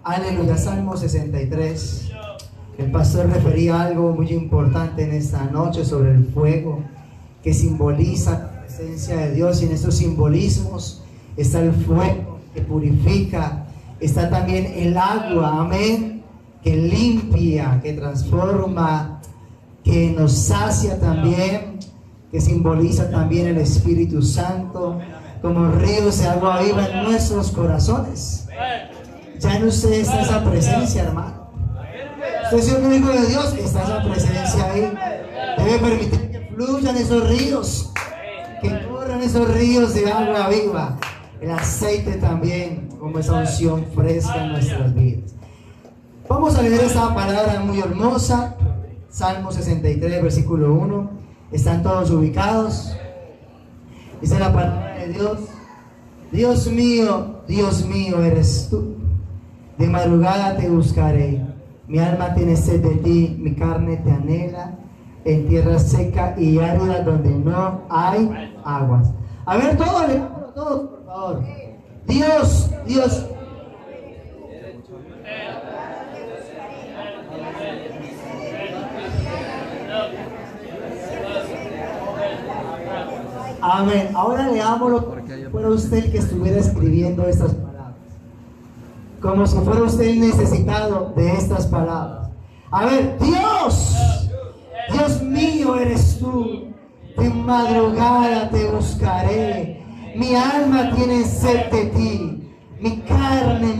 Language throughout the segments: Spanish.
Aleluya, Salmo 63. El pastor refería algo muy importante en esta noche sobre el fuego que simboliza la presencia de Dios, y en estos simbolismos está el fuego que purifica, está también el agua, amén, que limpia, que transforma, que nos sacia también, que simboliza también el Espíritu Santo, como ríos de agua viva en nuestros corazones. Ya en usted está esa presencia, hermano. Usted es un hijo de Dios, está esa presencia ahí. Debe permitir que fluyan esos ríos, que corran esos ríos de agua viva. El aceite también, como esa unción fresca en nuestras vidas. Vamos a leer esta palabra muy hermosa. Salmo 63, versículo 1. ¿Están todos ubicados? Dice la palabra de Dios: Dios mío eres tú. De madrugada te buscaré. Mi alma tiene sed de ti, mi carne te anhela en tierra seca y árida donde no hay aguas. A ver, todos, por favor. Dios. Amén. Ahora leámoslo como si fuera usted el que estuviera escribiendo estas palabras. Como si fuera usted el necesitado de estas palabras. A ver, Dios mío eres tú. De madrugada te buscaré. Mi alma tiene sed de ti. Mi carne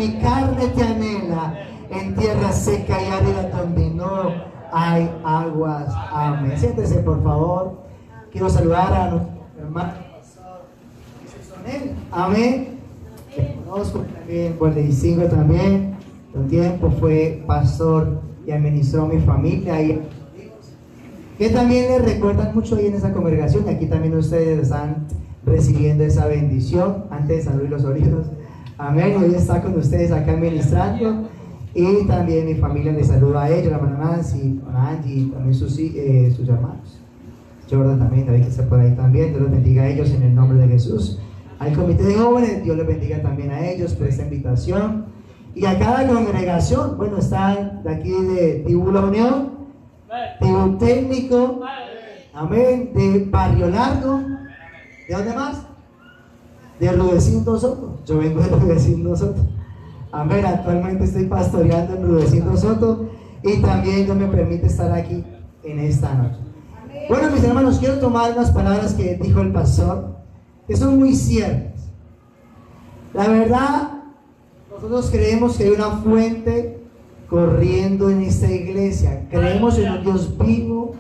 te anhela en tierra seca y árida donde no hay aguas. Amén. Siéntese, por favor. Quiero saludar a nuestro hermano amén, que conozco también, pues le distingo también. Un tiempo fue pastor y administró mi familia y que también le recuerdan mucho ahí en esa congregación, y aquí también ustedes están recibiendo esa bendición. Antes de San Luis Los Orígenes, amén, hoy está con ustedes acá administrando. Y también mi familia le saluda a ellos, la hermana Nancy, Angie, y también sus hermanos Jordan también, David, que está por ahí también. Dios los bendiga a ellos en el nombre de Jesús. Al comité de jóvenes, Dios les bendiga también a ellos por esta invitación. Y a cada congregación, bueno, están de aquí de Tibú La Unión, Tibú Técnico, amén, de Barrio Largo. ¿De dónde más? De Rudecindo Soto. Yo vengo de Rudecindo Soto. Amén, actualmente estoy pastoreando en Rudecindo Soto, y también Dios me permite estar aquí en esta noche. Bueno, mis hermanos, quiero tomar unas palabras que dijo el pastor, que son muy ciertas. La verdad, nosotros creemos que hay una fuente corriendo en esta iglesia. Creemos en un Dios vivo,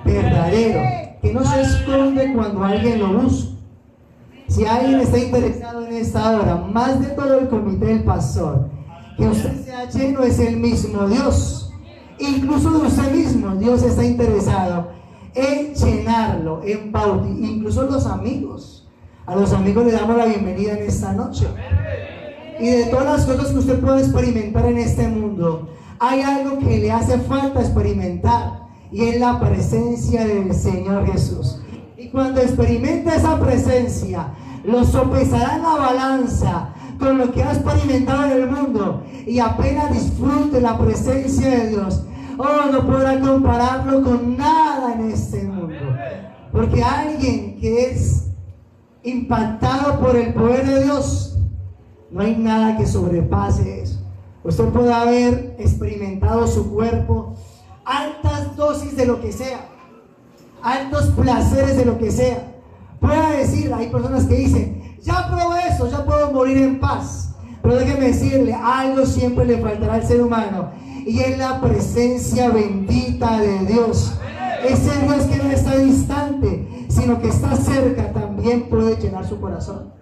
verdadero, que no se esconde cuando alguien lo busca. Si alguien está interesado en esta hora, más de todo el comité del pastor, que usted sea lleno, es el mismo Dios. Incluso de usted mismo, Dios está interesado en llenarlo, en bautizar, incluso los amigos. A los amigos le damos la bienvenida en esta noche. Y de todas las cosas que usted puede experimentar en este mundo, hay algo que le hace falta experimentar, y es la presencia del Señor Jesús. Y cuando experimenta esa presencia, lo sopesará en la balanza con lo que ha experimentado en el mundo, y apenas disfrute la presencia de Dios, no podrá compararlo con nada en este mundo. Porque alguien que es impactado por el poder de Dios, no hay nada que sobrepase eso. Usted puede haber experimentado su cuerpo altas dosis de lo que sea, altos placeres de lo que sea. Puede decir, hay personas que dicen: ya probé eso, ya puedo morir en paz. Pero déjeme decirle, algo siempre le faltará al ser humano, y es la presencia bendita de Dios. Ese Dios que no está distante, sino que está cerca, también puede llenar su corazón.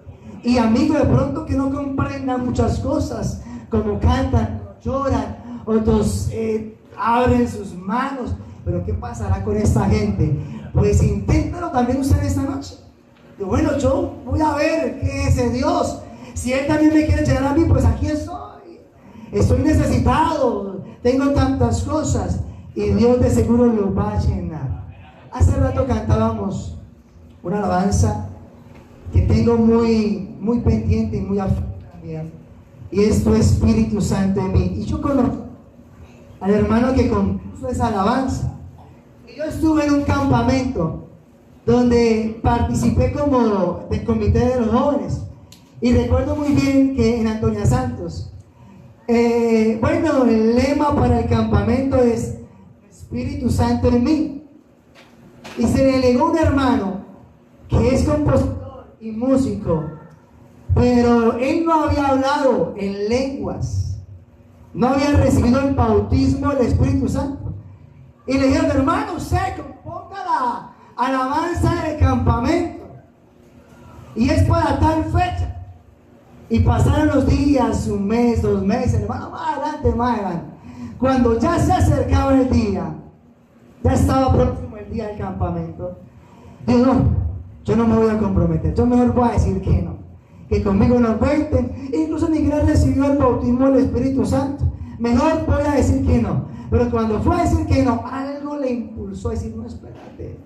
Y amigo, de pronto que no comprendan muchas cosas, como cantan, lloran, otros abren sus manos, pero ¿qué pasará con esta gente? Pues inténtalo también usted esta noche. Y bueno, yo voy a ver qué es ese Dios. Si Él también me quiere llenar a mí, pues aquí estoy. Estoy necesitado, tengo tantas cosas, y Dios de seguro lo va a llenar. Hace rato cantábamos una alabanza que tengo muy pendiente y muy afectada también, y es tu Espíritu Santo en mí. Y yo conozco al hermano que compuso esa alabanza. Y yo estuve en un campamento donde participé como del comité de los jóvenes. Y recuerdo muy bien que en Antonia Santos, bueno, el lema para el campamento es Espíritu Santo en mí. Y se le legó un hermano que es compositor y músico, pero él no había hablado en lenguas, no había recibido el bautismo del Espíritu Santo. Y le dijeron, hermano, usted componga la alabanza del campamento y es para tal fecha. Y pasaron los días, un mes, 2 meses, hermano, más adelante. Cuando ya se acercaba el día, ya estaba próximo el día del campamento, digo, no, yo no me voy a comprometer, yo mejor voy a decir que no, que conmigo no cuenten. Incluso ni siquiera recibió el bautismo del Espíritu Santo, mejor voy a decir que no. Pero cuando fue a decir que no, algo le impulsó a decir, no, espérate,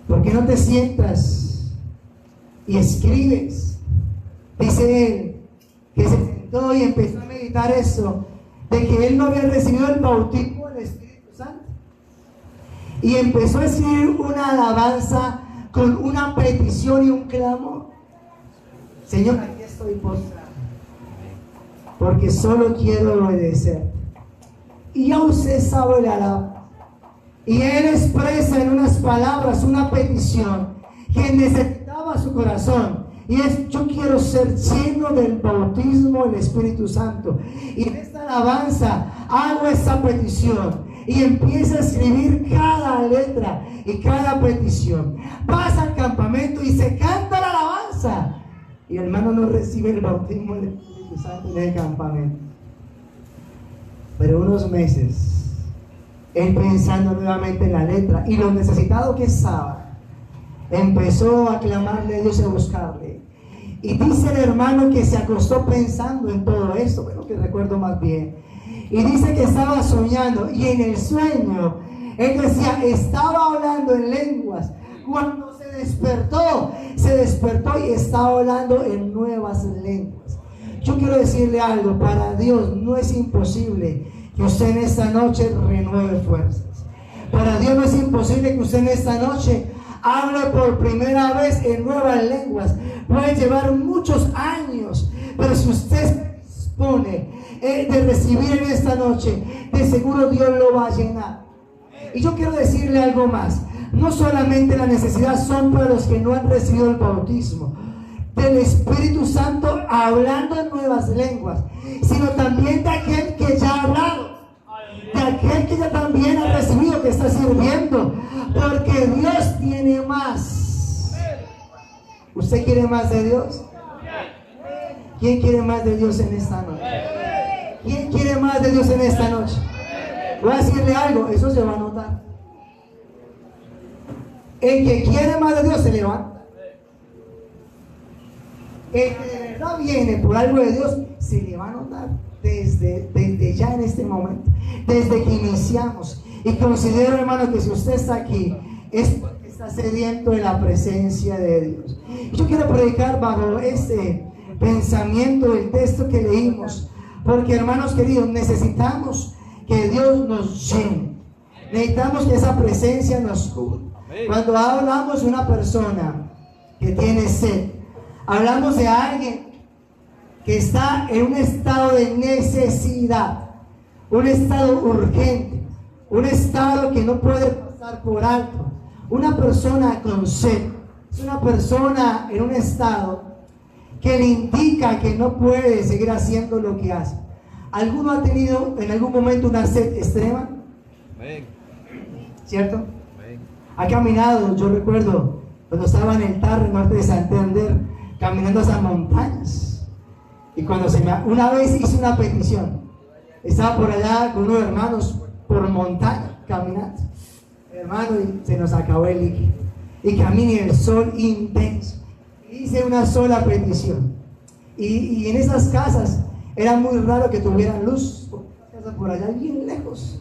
¿por qué no te sientas y escribes? Dice él que se sentó y empezó a meditar eso, de que él no había recibido el bautismo del Espíritu Santo. Y empezó a escribir una alabanza con una petición y un clamor. Señor, aquí estoy postrado, porque solo quiero obedecer. Y ya usted sabe la alabanza. Y él expresa en unas palabras una petición que necesitaba su corazón. Y es, yo quiero ser lleno del bautismo del Espíritu Santo. Y en esta alabanza hago esa petición. Y empieza a escribir cada letra y cada petición. Pasa al campamento y se canta la alabanza. Y el hermano no recibe el bautismo del Espíritu Santo en el campamento. Pero unos meses, él pensando nuevamente en la letra y lo necesitado que estaba, empezó a clamarle a Dios y a buscarle. Y dice el hermano que se acostó pensando en todo esto, bueno, que recuerdo más bien. Y dice que estaba soñando y en el sueño, él decía, estaba hablando en lenguas. Cuando se despertó y estaba hablando en nuevas lenguas. Yo quiero decirle algo, para Dios no es imposible que usted en esta noche renueve fuerzas. Para Dios no es imposible que usted en esta noche hable por primera vez en nuevas lenguas. Puede llevar muchos años, pero si usted se dispone de recibir en esta noche, de seguro Dios lo va a llenar. Y yo quiero decirle algo más. No solamente la necesidad son para los que no han recibido el bautismo del Espíritu Santo hablando en nuevas lenguas, sino también de aquel que ya ha hablado, de aquel que ya también ha recibido, que está sirviendo, porque Dios tiene más. ¿Usted quiere más de Dios? ¿Quién quiere más de Dios en esta noche? ¿Quién quiere más de Dios en esta noche? Voy a decirle algo, eso se va a notar. El que quiere más de Dios se levanta. El que de verdad viene por algo de Dios se le va a notar desde ya en este momento, desde que iniciamos. Y considero, hermano, que si usted está aquí es porque está sediento de la presencia de Dios. Yo quiero predicar bajo este pensamiento del texto que leímos, porque, hermanos queridos, necesitamos que Dios nos llene, necesitamos que esa presencia nos cubra. Cuando hablamos de una persona que tiene sed, hablamos de alguien que está en un estado de necesidad, un estado urgente, un estado que no puede pasar por alto. Una persona con sed es una persona en un estado que le indica que no puede seguir haciendo lo que hace. ¿Alguno ha tenido en algún momento una sed extrema? ¿Cierto? Ha caminado, yo recuerdo cuando estaba en el Tarre, norte de Santander, caminando a esas montañas. Y cuando una vez hice una petición, estaba por allá con unos hermanos por montaña, caminando, hermano, y se nos acabó el líquido. Y caminé en el sol intenso. Hice una sola petición. Y en esas casas era muy raro que tuvieran luz, porque las casas por allá bien lejos,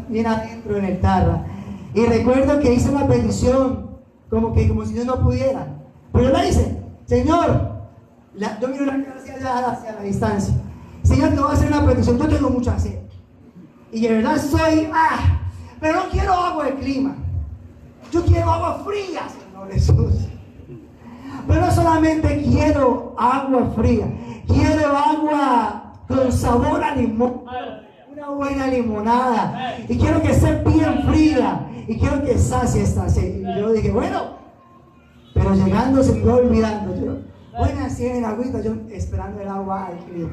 bien adentro en el Tarra. Y recuerdo que hice una petición como si yo no pudiera, pero yo la hice: Señor, Yo miro la cara hacia la distancia. Señor, te voy a hacer una petición. Yo tengo mucha sed. Y de verdad pero no quiero agua de clima. Yo quiero agua fría, Señor Jesús. Pero no solamente quiero agua fría, quiero agua con sabor a limón, una buena limonada, y quiero que sea bien fría, y quiero que sacie esta sed. Y yo dije, bueno, pero llegando se me iba olvidando. Yo, bueno, así en agüita, yo esperando el agua al clima.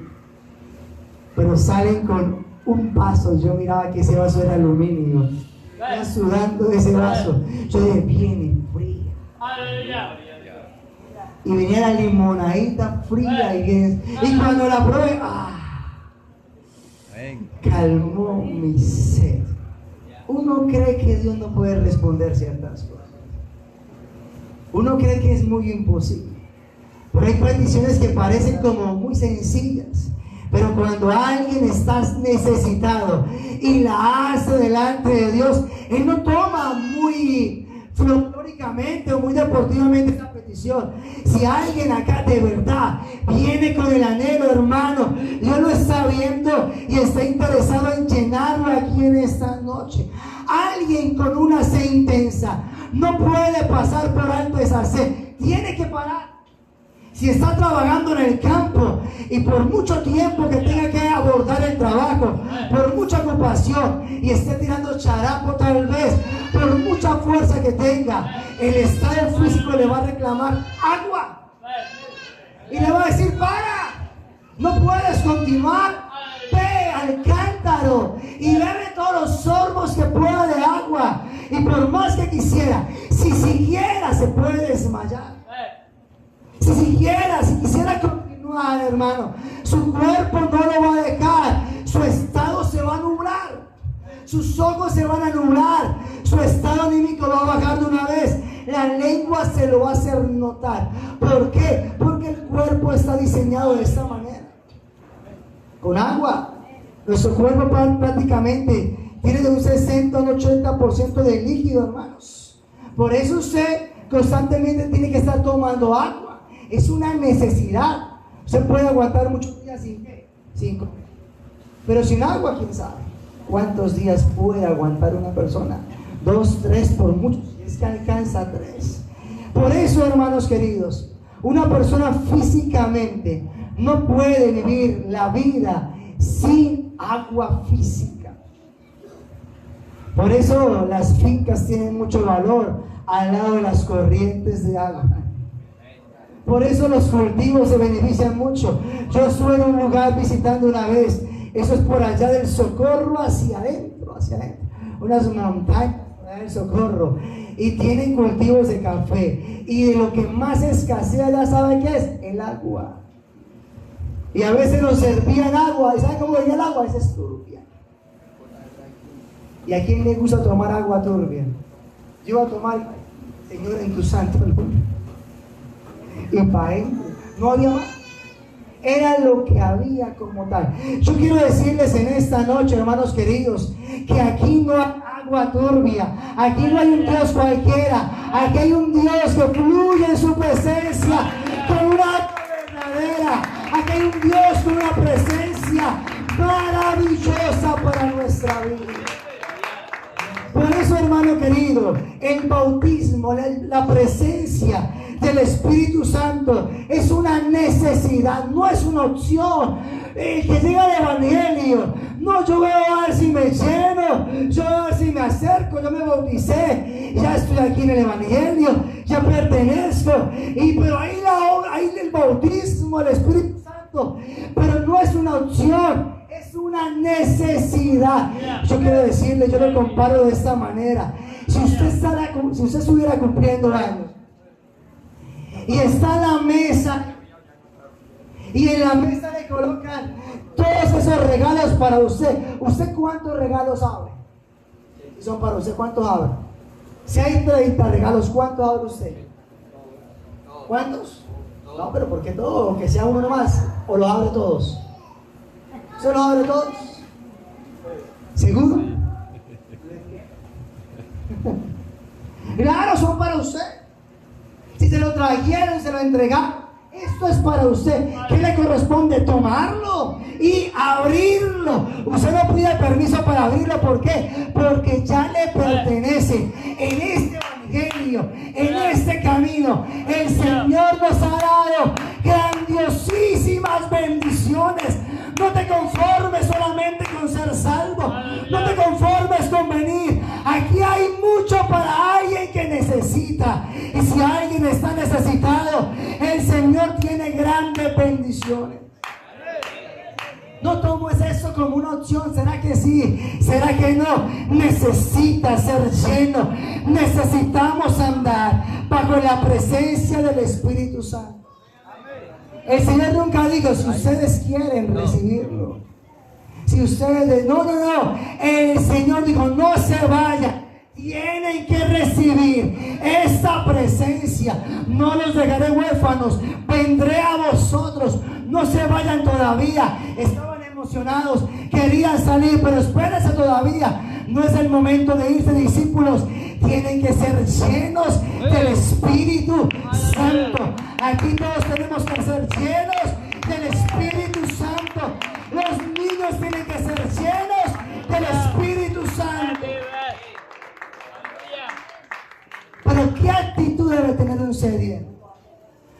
Pero salen con un vaso. Yo miraba que ese vaso era aluminio, estaba sudando ese vaso. Yo dije, viene fría. Y venía la limonadita fría y cuando la probé, calmó mi sed. Uno cree que Dios no puede responder ciertas cosas. Uno cree que es muy imposible. Pero hay peticiones que parecen como muy sencillas. Pero cuando alguien está necesitado y la hace delante de Dios, Él no toma muy folclóricamente o muy deportivamente esa petición. Si alguien acá de verdad viene con el anhelo, hermano, Dios lo está viendo y está interesado en llenarlo aquí en esta noche. Alguien con una sed intensa no puede pasar por alto esa sed, tiene que parar. Si está trabajando en el campo y por mucho tiempo que tenga que abordar el trabajo, por mucha ocupación y esté tirando charapo tal vez, por mucha fuerza que tenga, el estado físico le va a reclamar agua. Y le va a decir, para, no puedes continuar, ve al cántaro y bebe todos los sorbos que pueda de agua. Y por más que quisiera, si siquiera se puede desmayar. Si quisiera continuar, hermano, su cuerpo no lo va a dejar, su estado se va a nublar, sus ojos se van a nublar, su estado anímico va a bajar de una vez, la lengua se lo va a hacer notar. ¿Por qué? Porque el cuerpo está diseñado de esta manera. Con agua, nuestro cuerpo prácticamente tiene de un 60 a un 80% de líquido, hermanos. Por eso usted constantemente tiene que estar tomando agua. Es una necesidad. Usted puede aguantar muchos días sin comer. Pero sin agua, quién sabe cuántos días puede aguantar una persona. 2, 3 por mucho. Si es que alcanza 3. Por eso, hermanos queridos, una persona físicamente no puede vivir la vida sin agua física. Por eso las fincas tienen mucho valor al lado de las corrientes de agua. Por eso los cultivos se benefician mucho. Yo estuve en un lugar visitando una vez, eso es por allá del Socorro hacia adentro, unas montañas del Socorro, y tienen cultivos de café, y de lo que más escasea, ya saben qué es, el agua. Y a veces nos servían agua, ¿y saben cómo venía el agua? Esa es turbia. ¿Y a quién le gusta tomar agua turbia? Yo iba a tomar, Señor, en tu santo nombre. Y para él no había más, era lo que había como tal. Yo quiero decirles en esta noche, hermanos queridos, que aquí no hay agua turbia, aquí no hay un Dios cualquiera, aquí hay un Dios que fluye en su presencia con una agua verdadera, aquí hay un Dios con una presencia maravillosa para nuestra vida. Por eso, hermano querido, el bautismo, la presencia del Espíritu Santo es una necesidad, no es una opción. Que llega el Evangelio, no, yo veo a ver si me lleno, yo veo a ver si me acerco, yo me bauticé, ya estoy aquí en el Evangelio, ya pertenezco, pero ahí el bautismo, el Espíritu Santo, pero no es una opción, es una necesidad. Yo quiero decirle, yo lo comparo de esta manera. Si usted estuviera cumpliendo años y está en la mesa, y en la mesa le colocan todos esos regalos para usted, ¿usted cuántos regalos abre? Si son para usted, ¿cuántos abre? Si hay 30 regalos, ¿cuántos abre usted? ¿Cuántos? No, pero ¿por qué todo? Que sea uno nomás, o los abre todos. ¿Se los abre todos? ¿Seguro? Claro, son para usted. Si se lo trajeron, se lo entregaron, es esto es para usted. ¿Qué le corresponde? Tomarlo y abrirlo. Usted no pide permiso para abrirlo. ¿Por qué? Porque ya le pertenece. En este evangelio, en este camino, el Señor nos ha dado grandiosísimas bendiciones. No te conformes solamente con ser salvo. No te conformes con venir. Aquí hay mucho para alguien que necesita. Y si alguien está necesitado, el Señor tiene grandes bendiciones. No tomes eso como una opción. ¿Será que sí? ¿Será que no? Necesitas ser lleno. Necesitamos andar bajo la presencia del Espíritu Santo. El Señor nunca dijo, si ustedes quieren recibirlo. Si ustedes, no. El Señor dijo, no se vayan. Tienen que recibir esta presencia. No los dejaré huérfanos. Vendré a vosotros. No se vayan todavía. Estaban emocionados. Querían salir, pero espérense todavía. No es el momento de irse, discípulos. Tienen que ser llenos del Espíritu Santo. Aquí todos tenemos que ser llenos del Espíritu Santo. Los niños tienen que ser llenos del Espíritu Santo. Pero ¿qué actitud debe tener un sediento?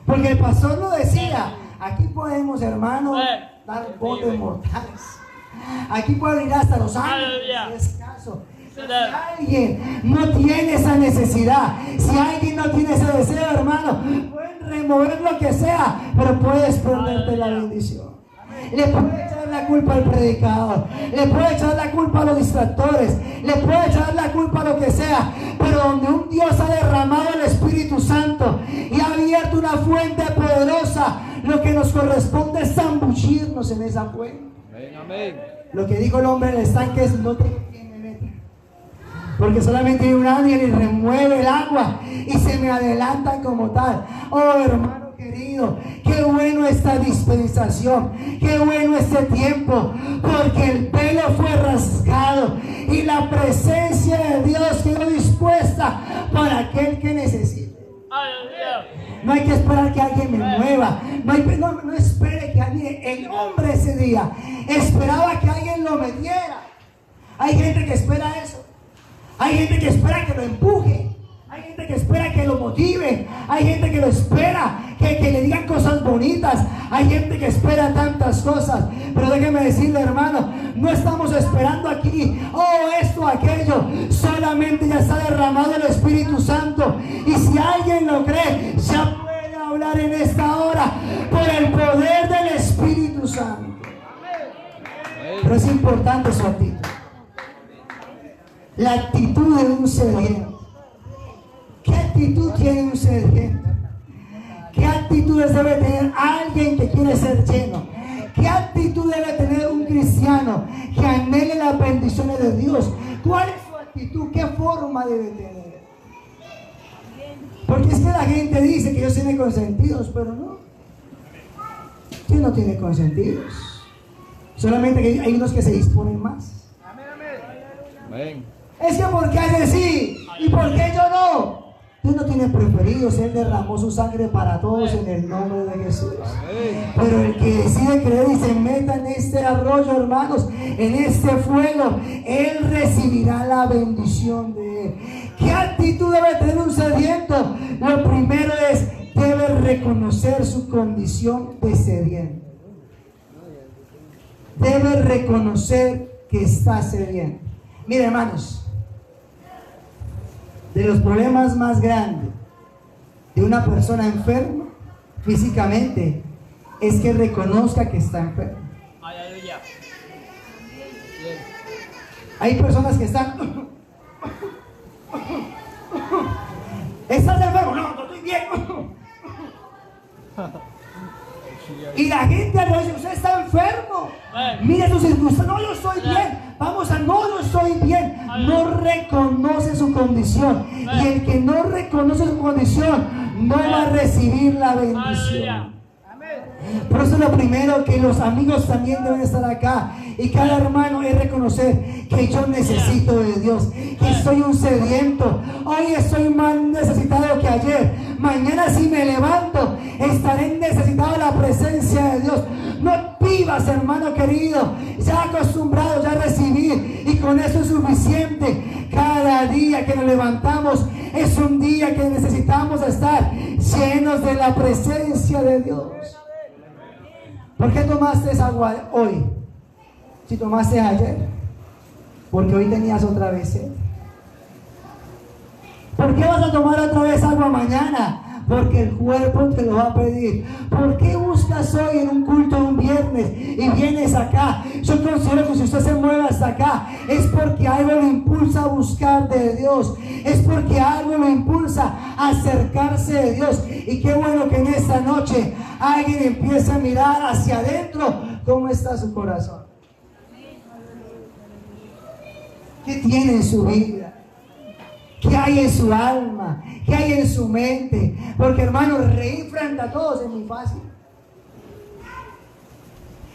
Porque el pastor lo decía. Aquí podemos, hermanos, dar botes mortales. Aquí pueden ir hasta los ángeles. Es caso. Si alguien no tiene esa necesidad, si alguien no tiene ese deseo, hermano, pueden remover lo que sea, pero puedes perderte la bendición. Le puede echar la culpa al predicador, le puede echar la culpa a los distractores, le puede echar la culpa a lo que sea, pero donde un Dios ha derramado el Espíritu Santo y ha abierto una fuente poderosa, lo que nos corresponde es zambullirnos en esa fuente. Amén. Lo que dijo el hombre en el estanque es: no tengo quien me meta, porque solamente hay un ángel y remueve el agua y se me adelantan como tal. Oh, hermano querido, qué bueno esta dispensación, qué bueno este tiempo, porque el velo fue rasgado y la presencia de Dios quedó dispuesta para aquel que necesite. No hay que esperar que alguien me mueva, no espere que alguien. El hombre ese día esperaba que alguien lo metiera. Hay gente que espera eso, hay gente que espera que lo empuje, hay gente que espera que lo motive, hay gente que lo espera que le digan cosas bonitas, hay gente que espera tantas cosas. Pero déjeme decirle, hermano, no estamos esperando aquí, esto, aquello. Solamente ya está derramado el Espíritu Santo, y si alguien lo cree, ya puede hablar en esta hora por el poder del Espíritu Santo. Pero es importante su actitud, la actitud de un sediento. ¿Qué actitud tiene un sediento? ¿Qué actitudes debe tener alguien que quiere ser lleno? ¿Qué actitud debe tener un cristiano que anhele las bendiciones de Dios? ¿Cuál es su actitud? ¿Qué forma debe tener? Porque es que la gente dice que Dios tiene consentidos, pero no. Dios no tiene consentidos. Solamente que hay unos que se disponen más. Amén. Es que ¿por qué hace así? ¿Y por qué yo no? Dios no tiene preferidos. Él derramó su sangre para todos en el nombre de Jesús. Pero el que decide creer y se meta en este arroyo, hermanos, en este fuego, él recibirá la bendición de él. ¿Qué actitud debe tener un sediento? Lo primero es: debe reconocer su condición de sediento. Debe reconocer que está sediento. Mire, hermanos, de los problemas más grandes de una persona enferma físicamente es que reconozca que está enferma. Hay personas que están ¿estás enfermo? No estoy bien. Y la gente le dice: usted está enfermo, mire sus circunstancias. No, yo estoy bien. Vamos a, no, yo estoy bien. No reconoce su condición. Y el que no reconoce su condición no va a recibir la bendición. Por eso lo primero que los amigos también deben estar acá, y cada hermano, es reconocer que yo necesito de Dios, que soy un sediento. Hoy estoy más necesitado que ayer. Mañana si me levanto estaré necesitado de la presencia de Dios. No vivas, hermano querido, ya acostumbrado ya a recibir, y con eso es suficiente. Cada día que nos levantamos es un día que necesitamos estar llenos de la presencia de Dios. ¿Por qué tomaste agua hoy? Si tomaste ayer, porque hoy tenías otra vez sed. ¿Por qué vas a tomar otra vez agua mañana? Porque el cuerpo te lo va a pedir. ¿Por qué buscas hoy en un culto un viernes y vienes acá? Yo considero que si usted se mueve hasta acá es porque algo lo impulsa a buscar de Dios, es porque algo lo impulsa a acercarse de Dios. Y qué bueno que en esta noche alguien empiece a mirar hacia adentro cómo está su corazón, qué tiene en su vida, qué hay en su alma, qué hay en su mente. Porque, hermano, reír frente a todos es muy fácil.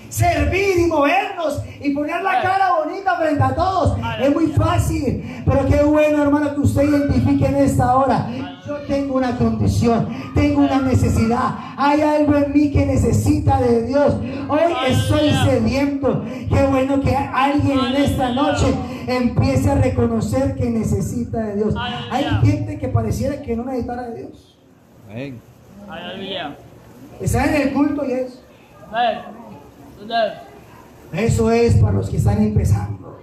Servir y movernos y poner la cara bonita frente a todos es muy fácil. Pero qué bueno, hermano, que usted identifique en esta hora: yo tengo una condición, tengo una necesidad, hay algo en mí que necesita de Dios. Hoy estoy sediento. Qué bueno que alguien en esta noche empiece a reconocer que necesita de Dios. Hay gente que pareciera que no necesitara de Dios. Amén. Está en el culto y eso. Eso es para los que están empezando.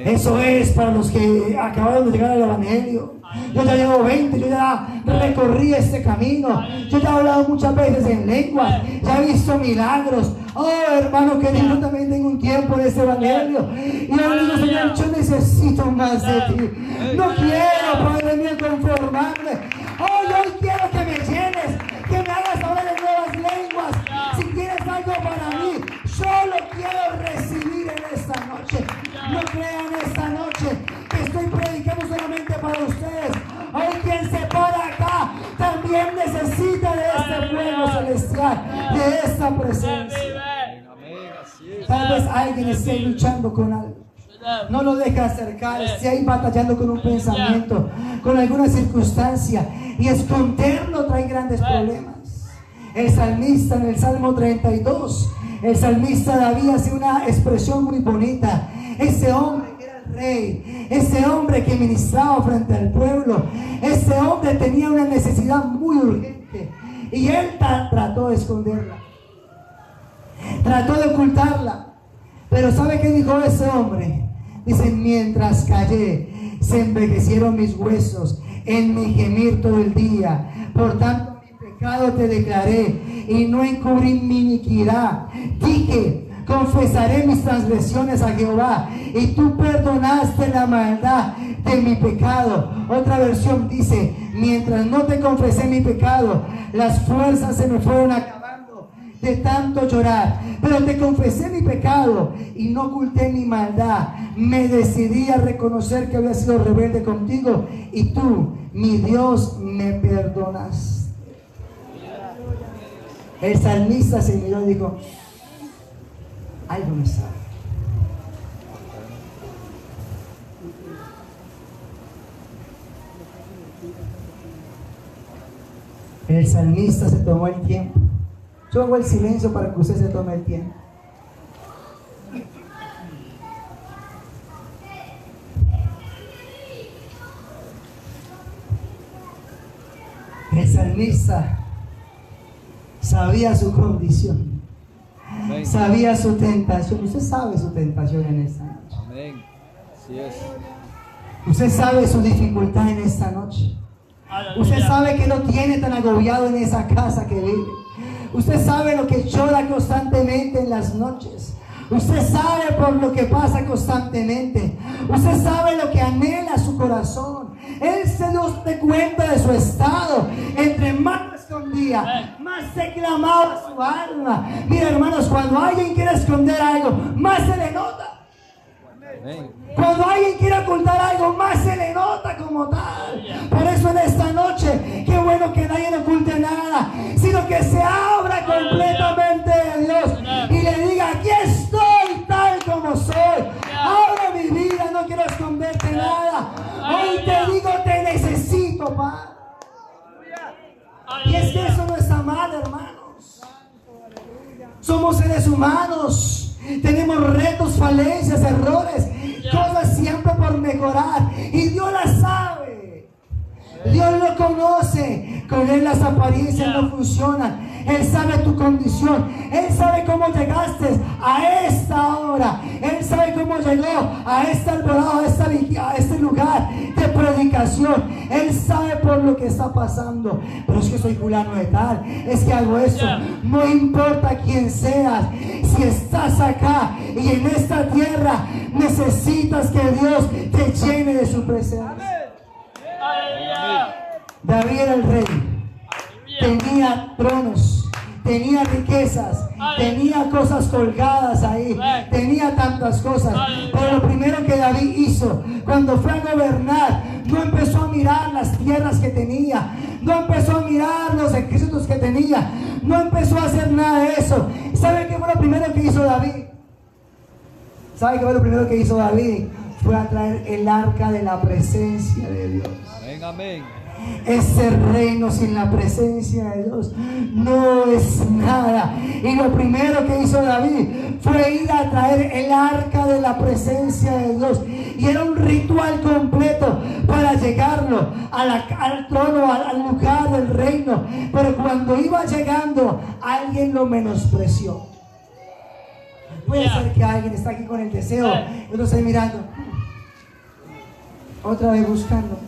Eso es para los que acabaron de llegar al Evangelio. Yo ya llevo 20, yo ya recorrí este camino, yo ya he hablado muchas veces en lenguas, ya he visto milagros. Oh, hermano querido, yo también tengo un tiempo en este Evangelio. Y yo digo: Señor, yo necesito más de ti. No quiero, Padre mío, conformarme. Oh, yo quiero que me llenes, que me hagas hablar en nuevas lenguas. Si tienes algo para mí, yo lo quiero recibir en esta noche. No crean esta noche que estoy predicando solamente para ustedes. Hoy quien se para acá también necesita de este fuego celestial, de esta presencia. Tal vez alguien esté luchando con algo, no lo deje acercar, esté ahí batallando con un pensamiento, con alguna circunstancia, y esconderlo trae grandes problemas. El salmista, en el Salmo 32, el salmista David hace una expresión muy bonita. Ese hombre que era el rey, ese hombre que ministraba frente al pueblo, ese hombre tenía una necesidad muy urgente, y él trató de esconderla, trató de ocultarla. Pero ¿sabe qué dijo ese hombre? Dice: mientras callé, se envejecieron mis huesos en mi gemir todo el día. Por tanto, mi pecado te declaré y no encubrí mi iniquidad. Dije: confesaré mis transgresiones a Jehová, y tú perdonaste la maldad de mi pecado. Otra versión dice: mientras no te confesé mi pecado, las fuerzas se me fueron acabando de tanto llorar. Pero te confesé mi pecado y no oculté mi maldad. Me decidí a reconocer que había sido rebelde contigo, y tú, mi Dios, me perdonaste. El salmista se miró y dijo: algo me sabe. El salmista se tomó el tiempo. Yo hago el silencio para que usted se tome el tiempo. El salmista sabía su condición, sabía su tentación. Usted sabe su tentación en esta noche. Amén. Así es. Usted sabe su dificultad en esta noche. Usted sabe que lo tiene tan agobiado en esa casa que vive. Usted sabe lo que llora constantemente en las noches. Usted sabe por lo que pasa constantemente. Usted sabe lo que anhela su corazón. Él se dio cuenta de su estado. Entre más lo escondía, más se clamaba su alma. Mira, hermanos, cuando alguien quiere esconder algo, más se le nota. Amén. Cuando alguien quiere ocultar algo más, se le nota como tal. Por eso en esta noche, qué bueno que nadie no oculte nada, sino que se abra completamente de Dios y le diga: aquí estoy tal como soy. Ahora mi vida, no quiero esconderte nada. Hoy te digo, te necesito, Padre. Y es que eso no está mal, hermanos. Somos seres humanos, tenemos retos, falencias, errores, cosas siempre por mejorar, y Dios las sabe. Dios lo conoce. Con Él las apariencias no funcionan. Él sabe tu condición. Él sabe cómo llegaste a esta hora. Él sabe cómo llegó a este alborado, a este lugar de predicación. Él sabe por lo que está pasando. Pero es que soy fulano de tal, es que hago eso. No importa quién seas, si estás acá y en esta tierra, necesitas que Dios te llene de su presencia. David era el rey, tenía tronos, tenía riquezas, tenía cosas colgadas ahí, tenía tantas cosas. Pero lo primero que David hizo cuando fue a gobernar, no empezó a mirar las tierras que tenía, no empezó a mirar los ejércitos que tenía, no empezó a hacer nada de eso. ¿Sabe qué fue lo primero que hizo David? ¿Sabe qué fue lo primero que hizo David? Fue a traer el arca de la presencia de Dios. Amén, amén. Ese reino sin la presencia de Dios no es nada. Y lo primero que hizo David fue ir a traer el arca de la presencia de Dios. Y era un ritual completo para llegarlo al trono, al lugar del reino. Pero cuando iba llegando, alguien lo menospreció. Puede ser que alguien está aquí con el deseo, yo lo estoy mirando, otra vez buscando.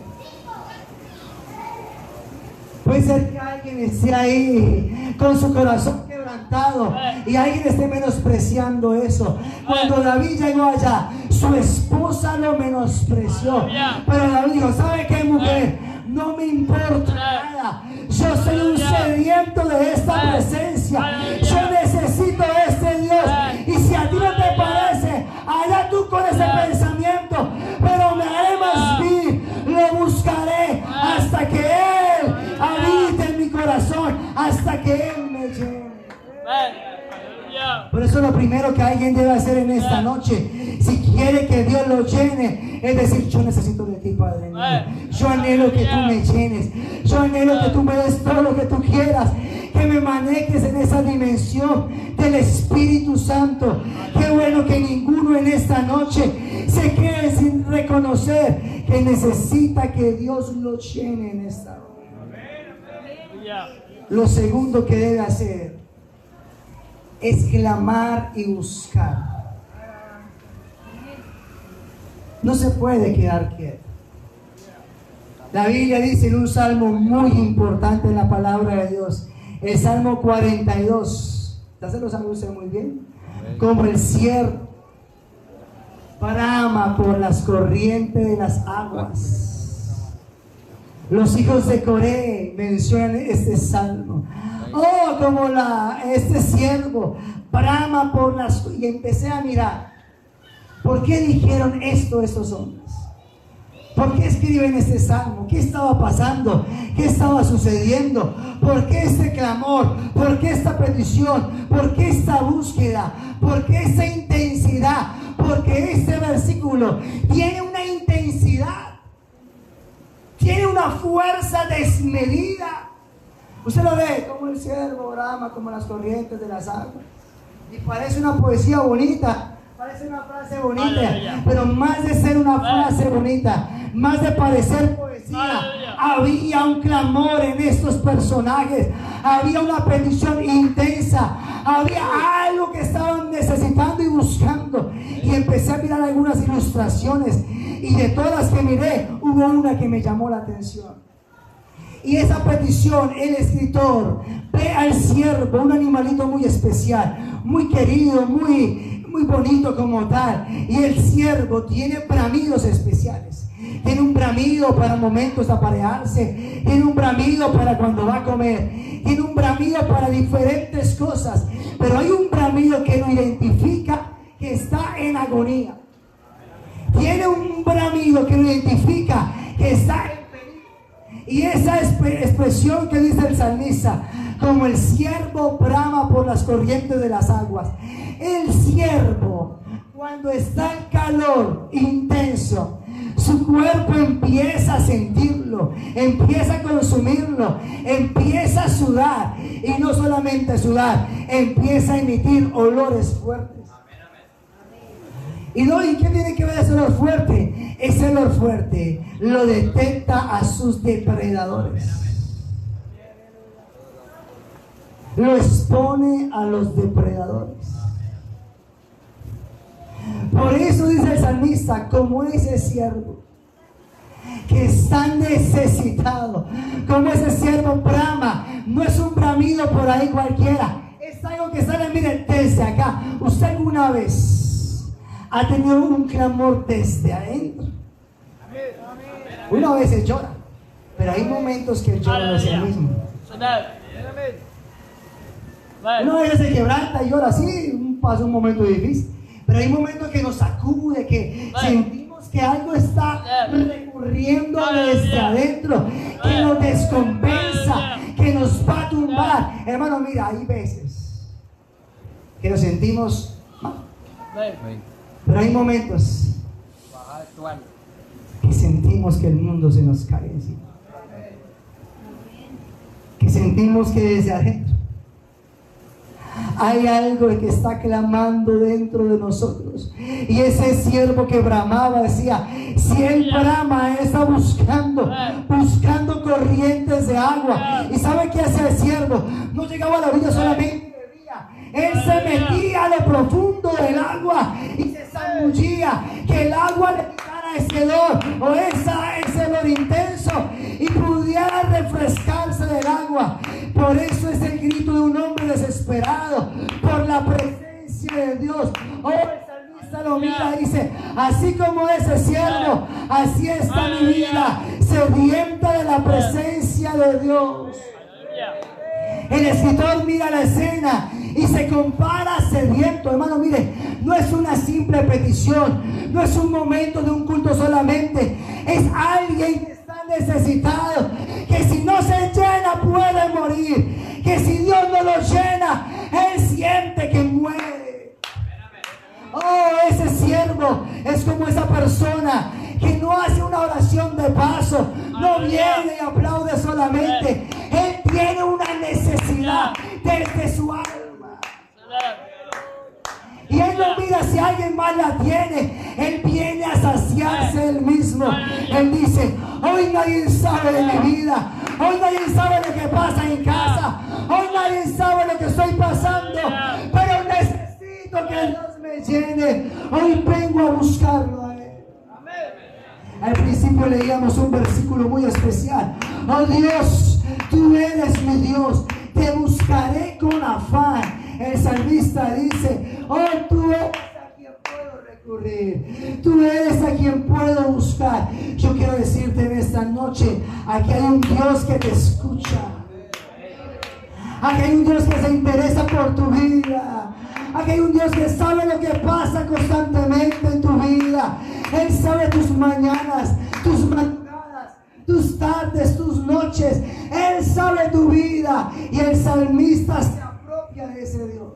Puede ser que alguien esté ahí con su corazón quebrantado y alguien esté menospreciando eso. Cuando David llegó allá, su esposa lo menospreció. Pero David dijo: ¿sabe qué, mujer? No me importa nada. Yo soy un sediento de esta presencia. Yo necesito este Dios. Y si a ti no te parece, allá tú con ese pensamiento, pero me haré más vil, lo buscaré hasta que Él habite en mi corazón, hasta que Él me llene. Por eso lo primero que alguien debe hacer en esta noche, si quiere que Dios lo llene, es decir: yo necesito de ti, Padre mío. Yo anhelo que tú me llenes. Yo anhelo que tú me des todo lo que tú quieras, que me manejes en esa dimensión del Espíritu Santo. Qué bueno que ninguno en esta noche se quede sin reconocer que necesita que Dios lo llene en esta hora. Lo segundo que debe hacer es clamar y buscar. No se puede quedar quieto. La Biblia dice en un salmo muy importante en la palabra de Dios, el Salmo 42, ¿ya se lo sabe usted muy bien? Como el ciervo brama por las corrientes de las aguas. Los hijos de Coré mencionan este salmo. Oh, como este siervo brama por las... Y empecé a mirar, ¿por qué dijeron esto estos hombres? ¿Por qué escriben este salmo? ¿Qué estaba pasando? ¿Qué estaba sucediendo? ¿Por qué este clamor? ¿Por qué esta petición? ¿Por qué esta búsqueda? ¿Por qué esta intensidad? Porque este versículo tiene una intensidad, tiene una fuerza desmedida. Usted lo ve como el ciervo brama, como las corrientes de las aguas. Y parece una poesía bonita, parece una frase bonita, pero más de ser una frase bonita, más de parecer poesía, había un clamor en estos personajes, había una petición intensa, había algo que estaban necesitando y buscando. Y empecé a mirar algunas ilustraciones, y de todas las que miré, hubo una que me llamó la atención. Y esa petición, el escritor ve al ciervo, un animalito muy especial, muy querido, muy bonito como tal. Y el ciervo tiene bramidos especiales. Tiene un bramido para momentos de aparearse, tiene un bramido para cuando va a comer, tiene un bramido para diferentes cosas. Pero hay un bramido que lo identifica, que está en agonía. tiene un bramido que lo identifica, que está en peligro. Y esa expresión que dice el salmista, como el ciervo brama por las corrientes de las aguas. El ciervo, cuando está el calor intenso, su cuerpo empieza a sentirlo, empieza a consumirlo, empieza a sudar, y no solamente sudar, empieza a emitir olores fuertes. ¿Y qué tiene que ver ese olor fuerte? Ese olor fuerte lo detecta a sus depredadores. Lo expone a los depredadores. Por eso dice el salmista, como ese siervo que está necesitado, como ese siervo brama, no es un bramido por ahí cualquiera, es algo que sale, miren, desde acá. ¿Usted alguna vez ha tenido un clamor desde adentro? Una vez llora, pero hay momentos que el lloro no es el mismo. Una vez se quebranta y llora así, pasa un momento difícil. Pero hay momentos que nos sacude, que sentimos que algo está recurriendo desde adentro, que nos descompensa, que nos va a tumbar. Hermano, mira, hay veces que nos sentimos mal, pero hay momentos que sentimos que el mundo se nos cae encima, que sentimos que desde adentro hay algo que está clamando dentro de nosotros. Y ese siervo que bramaba decía, si él brama, él está buscando corrientes de agua. ¿Y sabe qué hacía el siervo? No llegaba a la orilla solamente bebía, él se metía a lo profundo del agua y se zambullía, que el agua le quitara ese hedor o ese hedor intenso y pudiera refrescarse del agua. Por eso es el grito de un hombre desesperado por la presencia de Dios. Oh, el salmista lo mira y dice, así como ese siervo, así está mi vida, sedienta de la presencia de Dios. El escritor mira la escena y se compara sediento. Hermano, mire, no es una simple petición, no es un momento de un culto solamente, es alguien que está necesitado, que si no se llena puede morir, que si Dios no lo llena, él siente que muere. Oh, ese siervo es como esa persona que no hace una oración de paso, no viene y aplaude solamente, él tiene una necesidad desde su alma. Y él no mira si alguien más la tiene, él viene a saciarse él mismo. Él dice, hoy nadie sabe de mi vida, hoy nadie sabe lo que pasa en casa, hoy nadie sabe lo que estoy pasando, pero necesito que Dios me llene. Hoy vengo a buscarlo a él. Al principio leíamos un versículo muy especial. Oh Dios, tú eres mi Dios, te buscaré con afán. El salmista dice, oh, tú eres a quien puedo recurrir, tú eres a quien puedo buscar. Yo quiero decirte en esta noche, aquí hay un Dios que te escucha, aquí hay un Dios que se interesa por tu vida, aquí hay un Dios que sabe lo que pasa constantemente en tu vida. Él sabe tus mañanas, tus madrugadas, tus tardes, tus noches. Él sabe tu vida, y el salmista se apropia de ese Dios.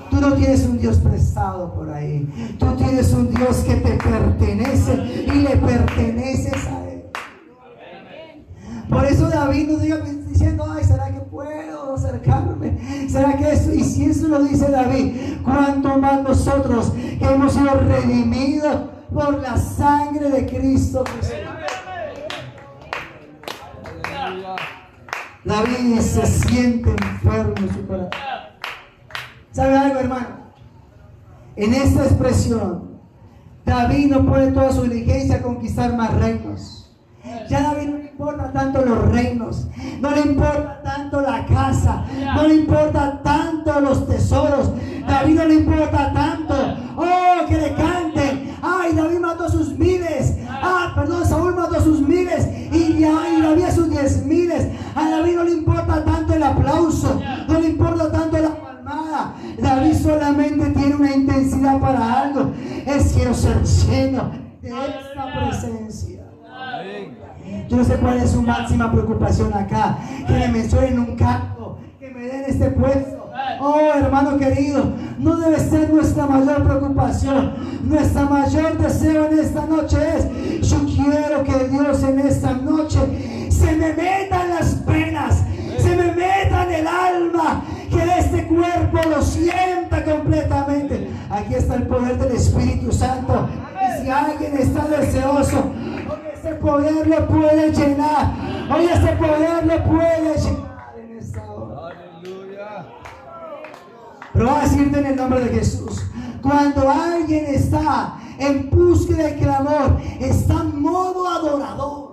Tú no tienes un Dios prestado por ahí, tú tienes un Dios que te pertenece y le perteneces a él. Por eso David nos diga diciendo, ay, ¿será que puedo acercarme? ¿Será que eso? Y si eso lo dice David, ¿cuánto más nosotros que hemos sido redimidos por la sangre de Cristo Jesús? David se siente enfermo en su corazón. ¿Sabe algo, hermano? En esta expresión, David no pone toda su diligencia a conquistar más reinos. Ya a David no le importa tanto los reinos, no le importa tanto la casa, no le importa tanto los tesoros. David no le importa tanto, oh, que le canten, ay, David mató sus miles, Saúl mató sus miles y David a sus 10,000. A David no le importa tanto el aplauso, no le importa tanto la palmada. David solamente tiene una intensidad para algo. es quiero ser lleno de esta presencia. Amén. Yo no sé cuál es su máxima preocupación acá. Que me mencionen un canto, que me den este puesto. Oh, hermano querido, no debe ser nuestra mayor preocupación. Nuestra mayor deseo en esta noche es: yo quiero que Dios en esta noche se me meta en las penas, se me meta en el alma, que este cuerpo lo sienta completamente. Aquí está el poder del Espíritu Santo. Y si alguien está deseoso, hoy ese poder lo puede llenar. Hoy ese poder lo puede llenar en esta hora. Aleluya. Pero voy a decirte en el nombre de Jesús: cuando alguien está en búsqueda de clamor, está en modo adorador.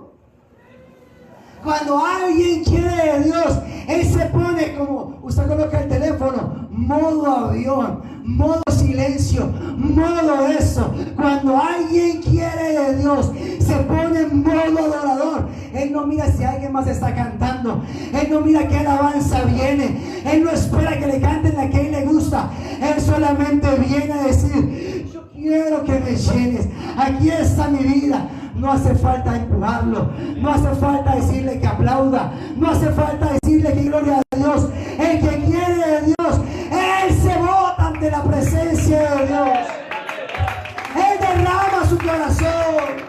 Cuando alguien quiere de Dios, él se pone como, usted coloca el teléfono, modo avión, modo silencio, modo eso. Cuando alguien quiere de Dios, se pone en modo adorador. Él no mira si alguien más está cantando, él no mira qué alabanza viene, él no espera que le canten la que a él le gusta. Él solamente viene a decir: yo quiero que me llenes, aquí está mi vida. No hace falta empujarlo, no hace falta decirle que aplauda, no hace falta decirle que gloria a Dios. El que quiere de Dios, él se bota ante la presencia de Dios. Él derrama su corazón.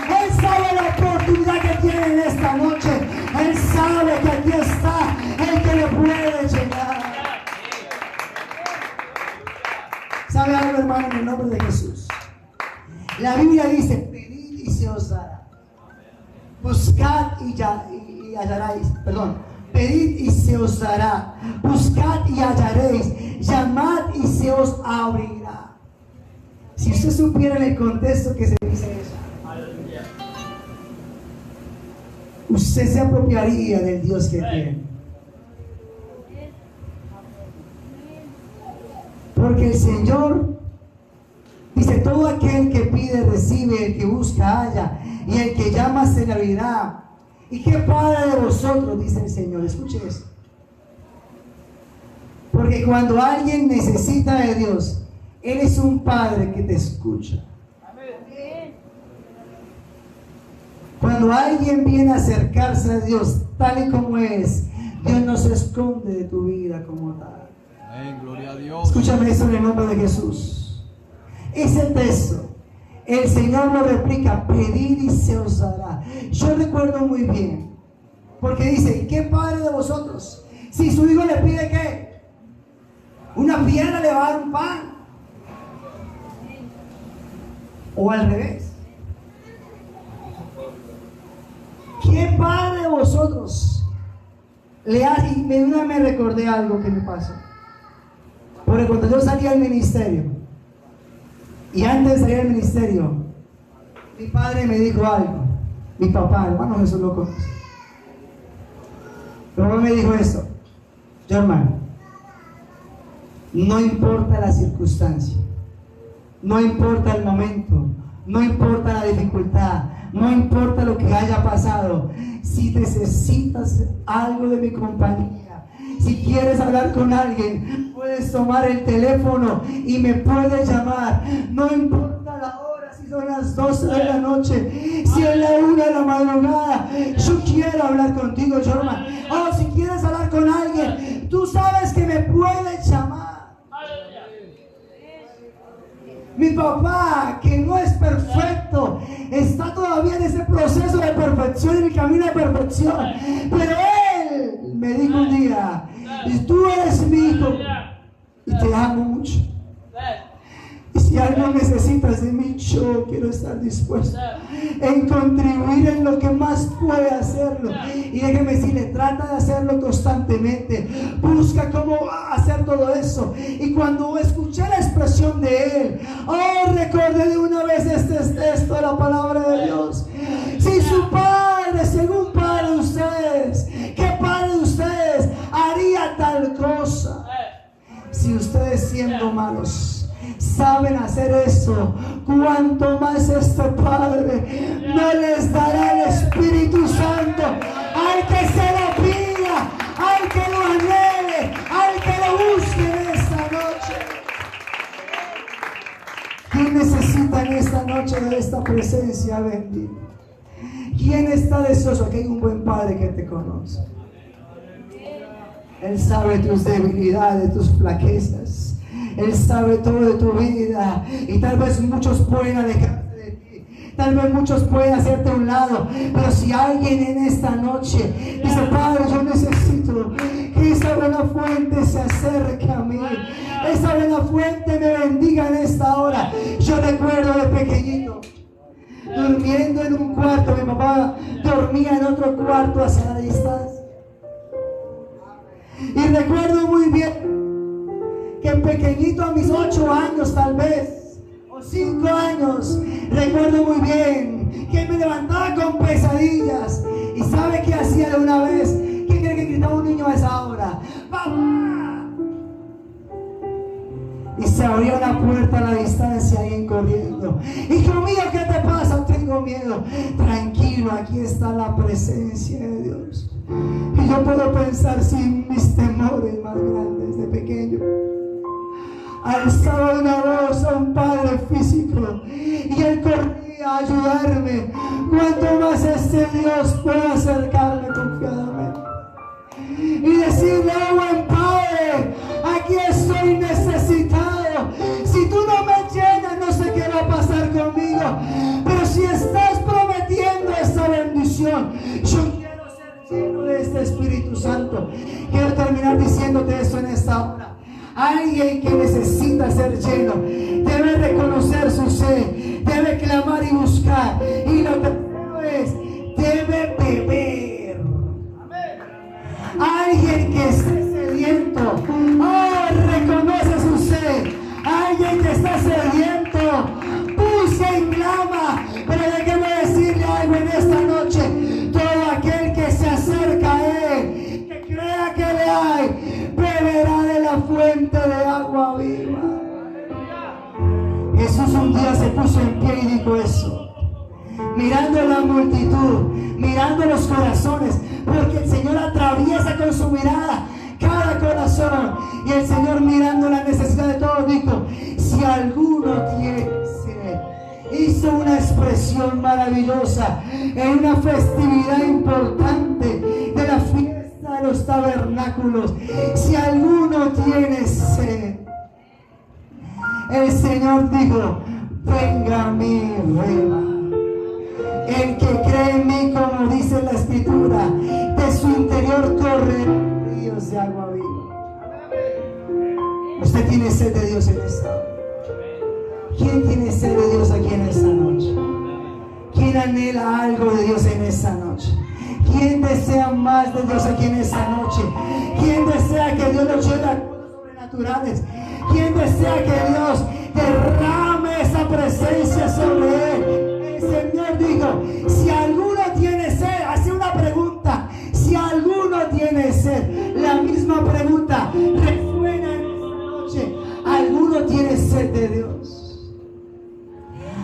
Él sabe la oportunidad que tiene en esta noche. Él sabe que aquí está el que le puede llenar. ¿Sabe algo, hermano, en el nombre de Jesús? La Biblia dice: pedid y se os dará. Buscad y hallaréis. Perdón. Pedid y se os dará. Buscad y hallaréis. Llamad y se os abrirá. Si usted supiera en el contexto que se dice eso, usted se apropiaría del Dios que tiene. Porque el Señor dice: todo aquel que pide recibe, el que busca halla, y el que llama se le abrirá. ¿Y qué padre de vosotros? Dice el Señor. Escuche eso. Porque cuando alguien necesita de Dios, Él es un padre que te escucha. Cuando alguien viene a acercarse a Dios tal y como es, Dios no se esconde de tu vida como tal. Amén. Gloria a Dios. Escúchame eso en el nombre de Jesús. Ese texto, el Señor lo replica: pedid y se os dará. Yo recuerdo muy bien, porque dice: ¿qué padre de vosotros, si su hijo le pide qué? Una piedra, le va a dar un pan? O al revés. ¿Qué padre de vosotros le hace? Y me recordé algo que me pasó. Porque cuando yo salí al ministerio, y antes de salir al ministerio, mi padre me dijo algo. Mi papá, hermano Jesús lo conoce. Mi papá me dijo esto: yo, hermano, no importa la circunstancia, no importa el momento, no importa la dificultad, no importa lo que haya pasado, si necesitas algo de mi compañía, si quieres hablar con alguien, puedes tomar el teléfono y me puedes llamar. No importa la hora, si son las 12 de la noche, si es la 1 de la madrugada, yo quiero hablar contigo, Jorman. Oh, si quieres hablar con alguien, tú sabes que me puedes llamar. Mi papá, que no es perfecto, está todavía en ese proceso de perfección, en el camino de perfección. Pero él me dijo un día: tú eres mi hijo y te amo mucho. Y si algo necesitas de mí, yo quiero estar dispuesto en contribuir en lo que más puede hacerlo. Y déjeme decirle, trata de hacerlo constantemente. Busca cómo hacer todo eso. Y cuando escuché la expresión de él, oh, recordé de una vez este texto de la palabra de Dios. Si su padre, según padre de ustedes, ¿qué padre de ustedes haría tal cosa? Si ustedes, siendo malos, saben hacer eso, cuanto más este Padre no les dará el Espíritu Santo al que se lo pida, al que lo anhele, al que lo busque en esta noche. ¿Quién necesita en esta noche de esta presencia bendita? ¿Quién está deseoso? Aquí hay un buen Padre que te conoce. Él sabe tus debilidades, tus flaquezas. Él sabe todo de tu vida. Y tal vez muchos pueden alejarte de ti. Tal vez muchos pueden hacerte a un lado. Pero si alguien en esta noche dice: Padre, yo necesito que esa buena fuente se acerque a mí, esa buena fuente me bendiga en esta hora. Yo recuerdo de pequeñito, durmiendo en un cuarto. Mi papá dormía en otro cuarto hacia la distancia. Y recuerdo muy bien que pequeñito, a mis 8 años tal vez, o 5 años, recuerdo muy bien que me levantaba con pesadillas. ¿Y sabe qué hacía de una vez? ¿Qué cree que gritaba un niño a esa hora? ¡Papá! Y se abría una puerta a la distancia, alguien corriendo. Hijo mío, ¿qué te pasa? No tengo miedo. Tranquilo, aquí está la presencia de Dios. Y yo puedo pensar, sin mis temores más grandes de pequeño, alzaba una voz a un padre físico y él corría a ayudarme. Cuanto más este Dios pueda acercarme confiadamente y decirle: oh buen Padre, aquí estoy necesitado. Si tú no me llenas, no sé qué va a pasar conmigo, pero si estás prometiendo esta bendición, yo quiero ser lleno de este Espíritu Santo. Quiero terminar diciéndote esto en esta hora. Alguien que necesita ser lleno debe reconocer su sed, debe clamar y buscar, y lo tercero es: debe beber. Alguien que esté sediento, reconoce su sed. Alguien que está sediento, busca y clama. Pero déjeme decirle algo en esta noche: todo aquel que se acerca a él, que crea que le hay, beberá de la fuente de agua viva. Jesús un día se puso en pie y dijo eso, mirando la multitud, mirando los corazones, porque el Señor atraviesa con su mirada cada corazón. Y el Señor, mirando la necesidad de todos, dijo: si alguno tiene sed. Hizo una expresión maravillosa en una festividad importante de la fiesta de los tabernáculos: si alguno tiene sed. El Señor dijo: venga a mí, beba. El que cree en mí, como dice la Escritura, de su interior corren ríos de agua viva. Usted tiene sed de Dios en esta hora. ¿Quién tiene sed de Dios aquí en esta noche? ¿Quién anhela algo de Dios en esta noche? ¿Quién desea más de Dios aquí en esta noche? ¿Quién desea que Dios lo lleve a cosas sobrenaturales? ¿Quién desea que Dios derrame esa presencia sobre él? El Señor dijo: si alguno tiene sed, hace una pregunta: si alguno tiene sed. La misma pregunta resuena en esta noche: ¿alguno tiene sed de Dios?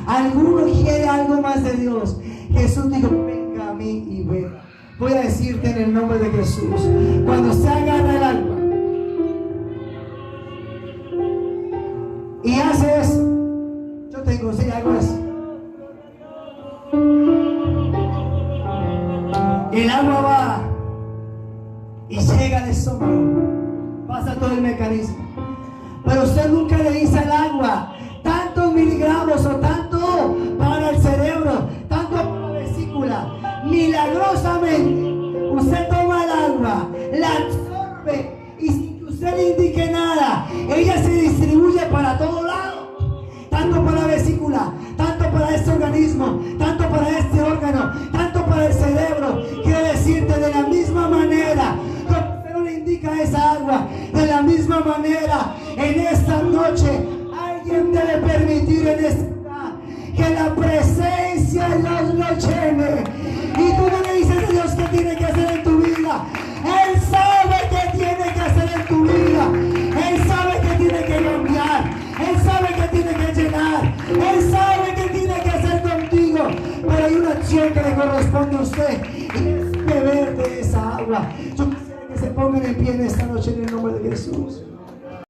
¿Alguno quiere algo más de Dios? Jesús dijo: venga a mí y beba. Voy a decirte en el nombre de Jesús, cuando se agarra el agua y hace eso, yo tengo, si hago eso, el agua va y llega al estómago, pasa todo el mecanismo, pero usted nunca le dice al agua: tantos miligramos o tanto para el cerebro, tanto para la vesícula. Milagrosamente usted toma el agua, la absorbe, y sin que usted le indique nada, ella se distribuye para todo lado, tanto para la vesícula, tanto para este organismo, tanto para este órgano, tanto para el cerebro. Quiero decirte, de la misma manera, cuando usted no le indica esa agua, de la misma manera, en esta noche alguien debe permitir en esta ciudad que la presencia de Dios lo llene. Y tú no le dices a Dios qué tiene que hacer en tu vida. Él sabe qué tiene que hacer en tu vida. Él sabe qué tiene que cambiar. Él sabe qué tiene que llenar. Él sabe qué tiene que hacer contigo. Pero hay una acción que le corresponde a usted, y es beber de esa agua. Yo quisiera que se pongan en pie en esta noche en el nombre de Jesús.